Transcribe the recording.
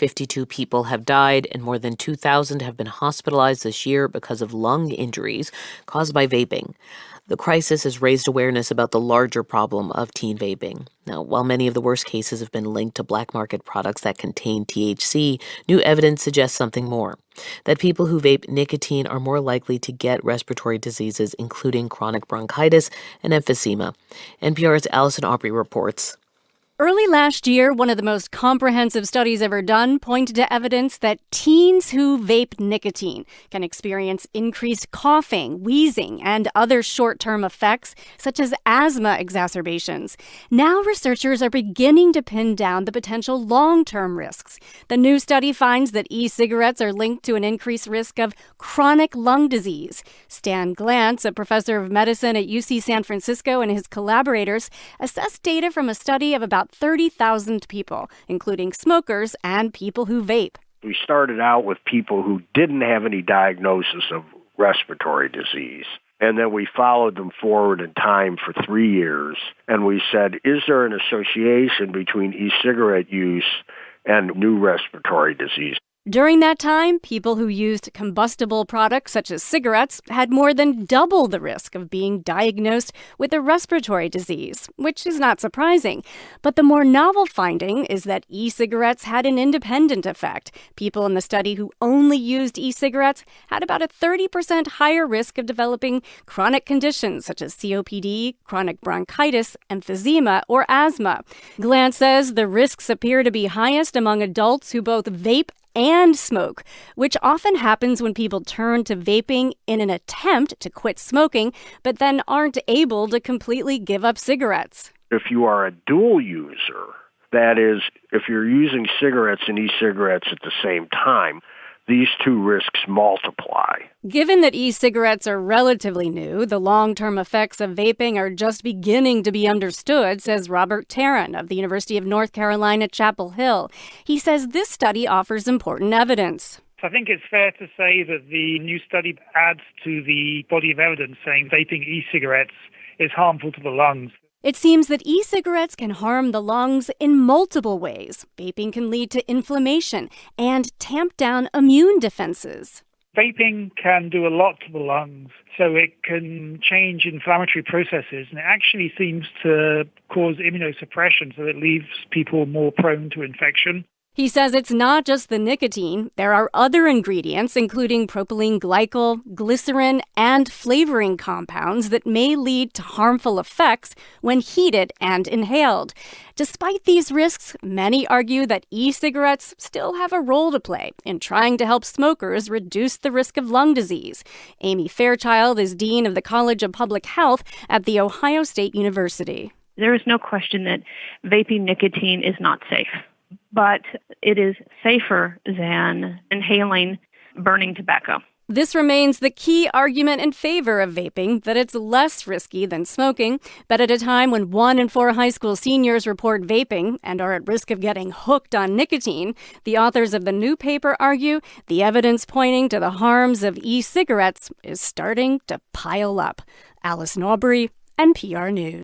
52 people have died, and more than 2,000 have been hospitalized this year because of lung injuries caused by vaping. The crisis has raised awareness about the larger problem of teen vaping. Now, while many of the worst cases have been linked to black market products that contain THC, new evidence suggests something more. That people who vape nicotine are more likely to get respiratory diseases, including chronic bronchitis and emphysema. NPR's Allison Aubrey reports. Early last year, one of the most comprehensive studies ever done pointed to evidence that teens who vape nicotine can experience increased coughing, wheezing, and other short-term effects, such as asthma exacerbations. Now researchers are beginning to pin down the potential long-term risks. The new study finds that e-cigarettes are linked to an increased risk of chronic lung disease. Stan Glantz, a professor of medicine at UC San Francisco, and his collaborators assessed data from a study of about 30,000 people, including smokers and people who vape. We started out with people who didn't have any diagnosis of respiratory disease. And then we followed them forward in time for 3 years. And we said, is there an association between e-cigarette use and new respiratory disease? During that time, people who used combustible products such as cigarettes had more than double the risk of being diagnosed with a respiratory disease, which is not surprising. But the more novel finding is that e-cigarettes had an independent effect. People in the study who only used e-cigarettes had about a 30% higher risk of developing chronic conditions such as COPD, chronic bronchitis, emphysema, or asthma. Glantz says the risks appear to be highest among adults who both vape and smoke, which often happens when people turn to vaping in an attempt to quit smoking, but then aren't able to completely give up cigarettes. If you are a dual user, that is, if you're using cigarettes and e-cigarettes at the same time, these two risks multiply. Given that e-cigarettes are relatively new, the long-term effects of vaping are just beginning to be understood, says Robert Tarrant of the University of North Carolina, Chapel Hill. He says this study offers important evidence. I think it's fair to say that the new study adds to the body of evidence saying vaping e-cigarettes is harmful to the lungs. It seems that e-cigarettes can harm the lungs in multiple ways. Vaping can lead to inflammation and tamp down immune defenses. Vaping can do a lot to the lungs, so it can change inflammatory processes, and it actually seems to cause immunosuppression, so it leaves people more prone to infection. He says it's not just the nicotine. There are other ingredients, including propylene glycol, glycerin, and flavoring compounds that may lead to harmful effects when heated and inhaled. Despite these risks, many argue that e-cigarettes still have a role to play in trying to help smokers reduce the risk of lung disease. Amy Fairchild is dean of the College of Public Health at The Ohio State University. There is no question that vaping nicotine is not safe, but it is safer than inhaling burning tobacco. This remains the key argument in favor of vaping, that it's less risky than smoking. But at a time when 1 in 4 high school seniors report vaping and are at risk of getting hooked on nicotine, the authors of the new paper argue the evidence pointing to the harms of e-cigarettes is starting to pile up. Allison Aubrey, NPR News.